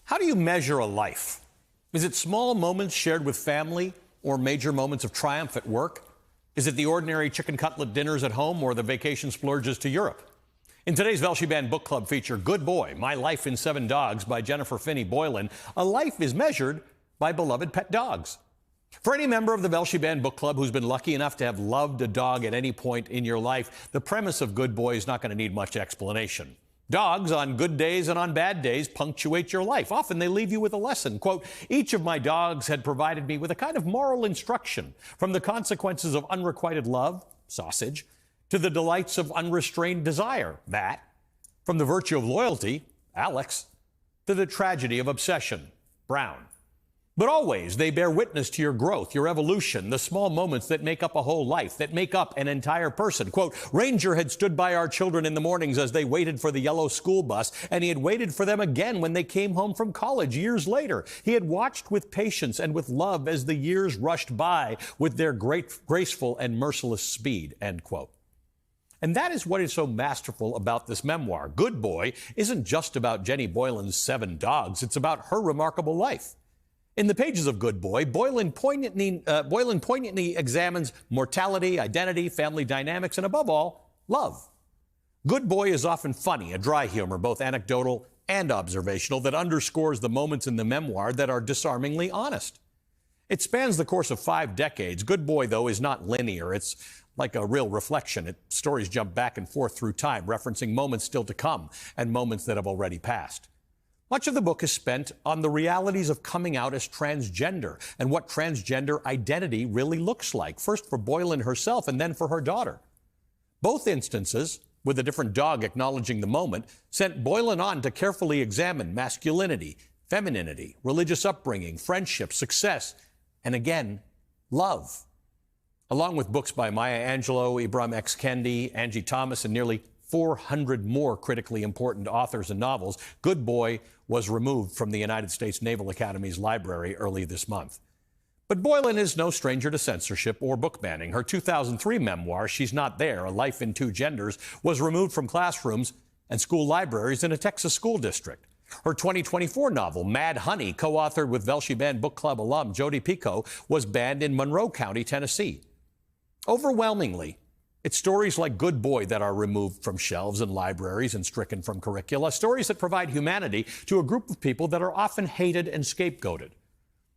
How do you measure a life? Is it small moments shared with family or major moments of triumph at work? Is it the ordinary chicken cutlet dinners at home or the vacation splurges to Europe? In today's Velshi Band Book Club feature, Good Boy, My Life in 7 Dogs by Jennifer Finney Boylan, a life is measured by beloved pet dogs. For any member of the Velshi Band Book Club who's been lucky enough to have loved a dog at any point in your life, the premise of Good Boy is not going to need much explanation. Dogs, on good days and on bad days, punctuate your life. Often they leave you with a lesson. Quote, each of my dogs had provided me with a kind of moral instruction, from the consequences of unrequited love, sausage, to the delights of unrestrained desire, Matt, from the virtue of loyalty, Alex, to the tragedy of obsession, Brown. But always they bear witness to your growth, your evolution, the small moments that make up a whole life, that make up an entire person. Quote, Ranger had stood by our children in the mornings as they waited for the yellow school bus, and he had waited for them again when they came home from college years later. He had watched with patience and with love as the years rushed by with their graceful and merciless speed, end quote. And that is what is so masterful about this memoir. Good Boy isn't just about Jenny Boylan's 7 dogs. It's about her remarkable life. In the pages of Good Boy, Boylan poignantly examines mortality, identity, family dynamics, and above all, love. Good Boy is often funny, a dry humor, both anecdotal and observational, that underscores the moments in the memoir that are disarmingly honest. It spans the course of 5 decades. Good Boy, though, is not linear. It's like a real reflection. Stories jump back and forth through time, referencing moments still to come and moments that have already passed. Much of the book is spent on the realities of coming out as transgender and what transgender identity really looks like, first for Boylan herself and then for her daughter. Both instances, with a different dog acknowledging the moment, sent Boylan on to carefully examine masculinity, femininity, religious upbringing, friendship, success, and again, love. Along with books by Maya Angelou, Ibram X. Kendi, Angie Thomas, and nearly 400 more critically important authors and novels, Good Boy was removed from the United States Naval Academy's library early this month. But Boylan is no stranger to censorship or book banning. Her 2003 memoir, She's Not There, A Life in 2 Genders, was removed from classrooms and school libraries in a Texas school district. Her 2024 novel, Mad Honey, co-authored with Velshi Band Book Club alum Jodi Picoult, was banned in Monroe County, Tennessee. Overwhelmingly, it's stories like Good Boy that are removed from shelves and libraries and stricken from curricula, stories that provide humanity to a group of people that are often hated and scapegoated.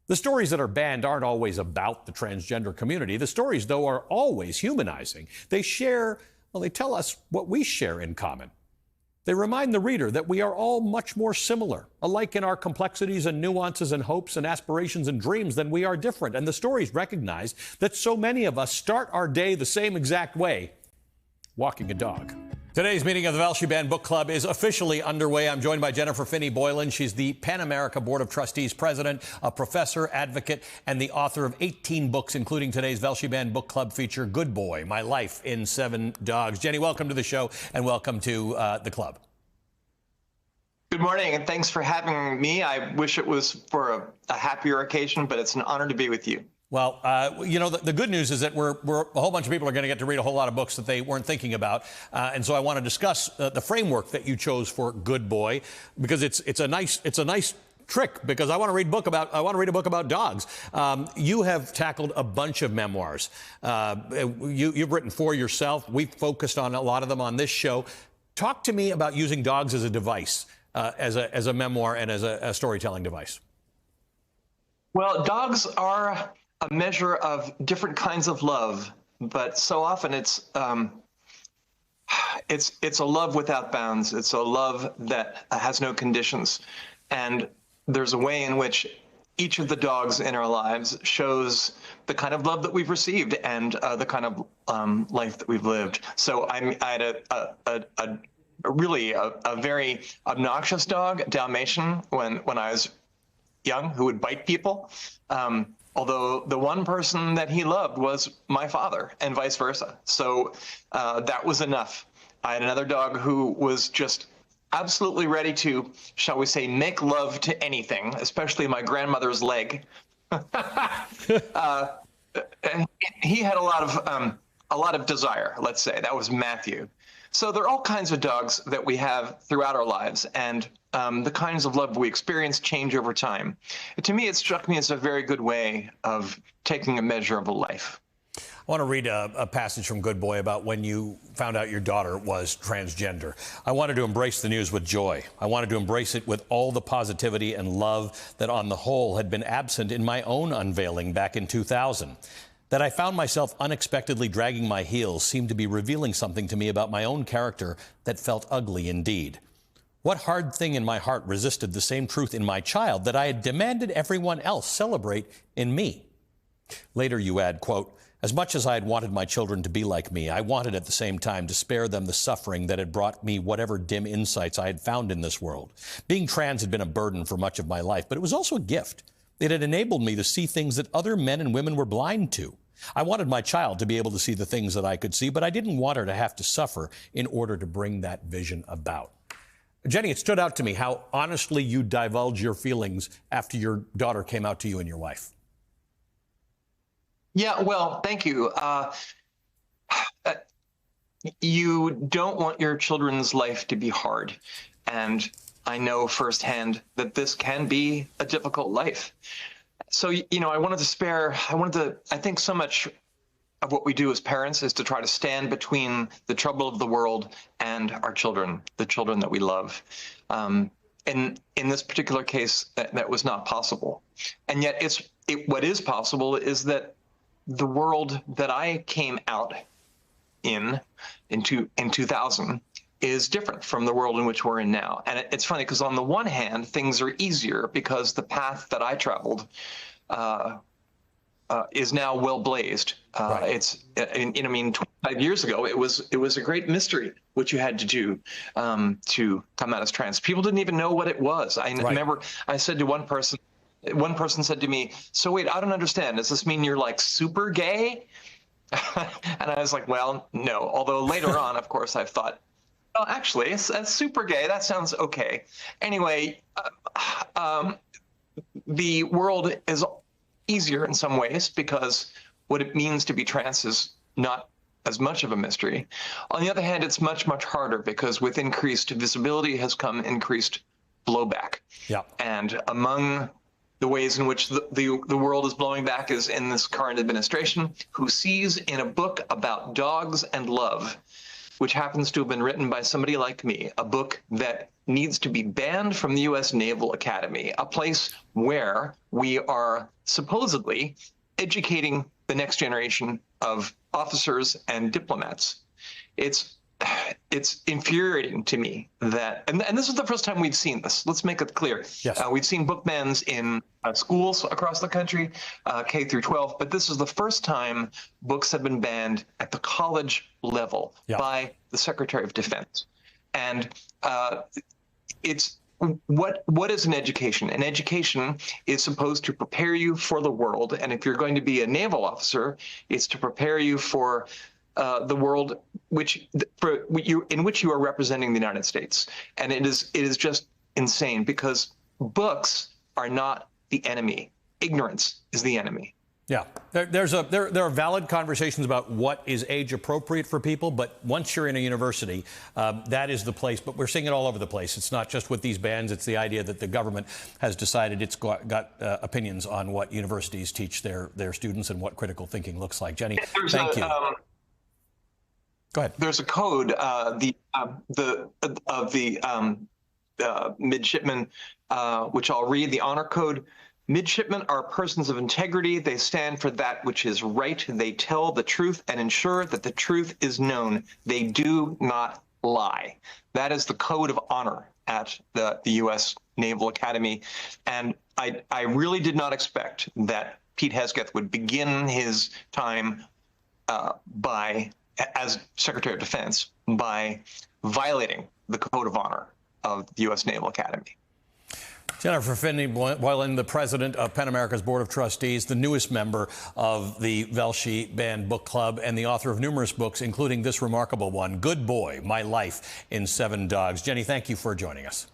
The stories that are banned aren't always about the transgender community. The stories, though, are always humanizing. They tell us what we share in common. They remind the reader that we are all much more similar, alike in our complexities and nuances and hopes and aspirations and dreams than we are different. And the stories recognize that so many of us start our day the same exact way, walking a dog. Today's meeting of the Velshi Band Book Club is officially underway. I'm joined by Jennifer Finney Boylan. She's the PEN America Board of Trustees president, a professor, advocate, and the author of 18 books, including today's Velshi Band Book Club feature, Good Boy, My Life in 7 Dogs. Jenny, welcome to the show and welcome to the club. Good morning, and thanks for having me. I wish it was for a happier occasion, but it's an honor to be with you. Well, the good news is that a whole bunch of people are going to get to read a whole lot of books that they weren't thinking about. And so I want to discuss the framework that you chose for Good Boy, because it's a nice trick, because I want to read a book about dogs. You have tackled a bunch of memoirs. You've written 4 yourself. We've focused on a lot of them on this show. Talk to me about using dogs as a device, as a memoir and as a storytelling device. Well, dogs are a measure of different kinds of love, but so often it's a love without bounds. It's a love that has no conditions, and there's a way in which each of the dogs in our lives shows the kind of love that we've received and the kind of life that we've lived. So I had a very obnoxious dog, Dalmatian, when I was young, who would bite people. Although the one person that he loved was my father, and vice versa. So that was enough. I had another dog who was just absolutely ready to, shall we say, make love to anything, especially my grandmother's leg. And he had a lot of desire, let's say. That was Matthew. So there are all kinds of dogs that we have throughout our lives, and the kinds of love we experience change over time. To me, it struck me as a very good way of taking a measure of a life. I want to read a passage from Good Boy about when you found out your daughter was transgender. I wanted to embrace the news with joy. I wanted to embrace it with all the positivity and love that on the whole had been absent in my own unveiling back in 2000. That I found myself unexpectedly dragging my heels seemed to be revealing something to me about my own character that felt ugly indeed. What hard thing in my heart resisted the same truth in my child that I had demanded everyone else celebrate in me? Later you add, quote, as much as I had wanted my children to be like me, I wanted at the same time to spare them the suffering that had brought me whatever dim insights I had found in this world. Being trans had been a burden for much of my life, but it was also a gift. It had enabled me to see things that other men and women were blind to. I wanted my child to be able to see the things that I could see, but I didn't want her to have to suffer in order to bring that vision about. Jenny, it stood out to me how honestly you divulge your feelings after your daughter came out to you and your wife. Yeah, well, thank you. You don't want your children's life to be hard. And I know firsthand that this can be a difficult life. So, I think so much of what we do as parents is to try to stand between the trouble of the world and our children, the children that we love. And in this particular case, that was not possible. And yet what is possible is that the world that I came out in 2000 is different from the world in which we're in now. And it's funny because on the one hand, things are easier because the path that I traveled is now well blazed. Right. 25 years ago, it was a great mystery what you had to do to come out as trans. People didn't even know what it was. I remember I said to one person said to me, so wait, I don't understand. Does this mean you're like super gay? And I was like, well, no. Although later on, of course, I've thought, well, actually, it's super gay. That sounds okay. Anyway, the world is easier in some ways because what it means to be trans is not as much of a mystery. On the other hand, it's much, much harder because with increased visibility has come increased blowback. Yeah. And among the ways in which the world is blowing back is in this current administration, who sees in a book about dogs and love, which happens to have been written by somebody like me, a book that needs to be banned from the U.S. Naval Academy, a place where we are supposedly educating the next generation of officers and diplomats. It's infuriating to me that, and this is the first time we've seen this. Let's make it clear. Yes. We've seen book bans in schools across the country, K through 12, but this is the first time books have been banned at the college level by the Secretary of Defense. And it's what is an education? An education is supposed to prepare you for the world, and if you're going to be a naval officer, it's to prepare you for the world in which you are representing the United States. And it is just insane because books are not the enemy. Ignorance is the enemy. Yeah, there are valid conversations about what is age appropriate for people, but once you're in a university, that is the place. But we're seeing it all over the place. It's not just with these bans. It's the idea that the government has decided it's got opinions on what universities teach their students and what critical thinking looks like. Jenny, thank you. Go ahead. There's a code, the midshipmen, which I'll read. The honor code. Midshipmen are persons of integrity. They stand for that which is right. They tell the truth and ensure that the truth is known. They do not lie. That is the code of honor at the U.S. Naval Academy. And I really did not expect that Pete Hegseth would begin his time as Secretary of Defense by violating the code of honor of the U.S. Naval Academy. Jennifer Finney-Boylan, the president of PEN America's Board of Trustees, the newest member of the Velshi Band Book Club, and the author of numerous books, including this remarkable one, Good Boy, My Life in 7 Dogs. Jenny, thank you for joining us.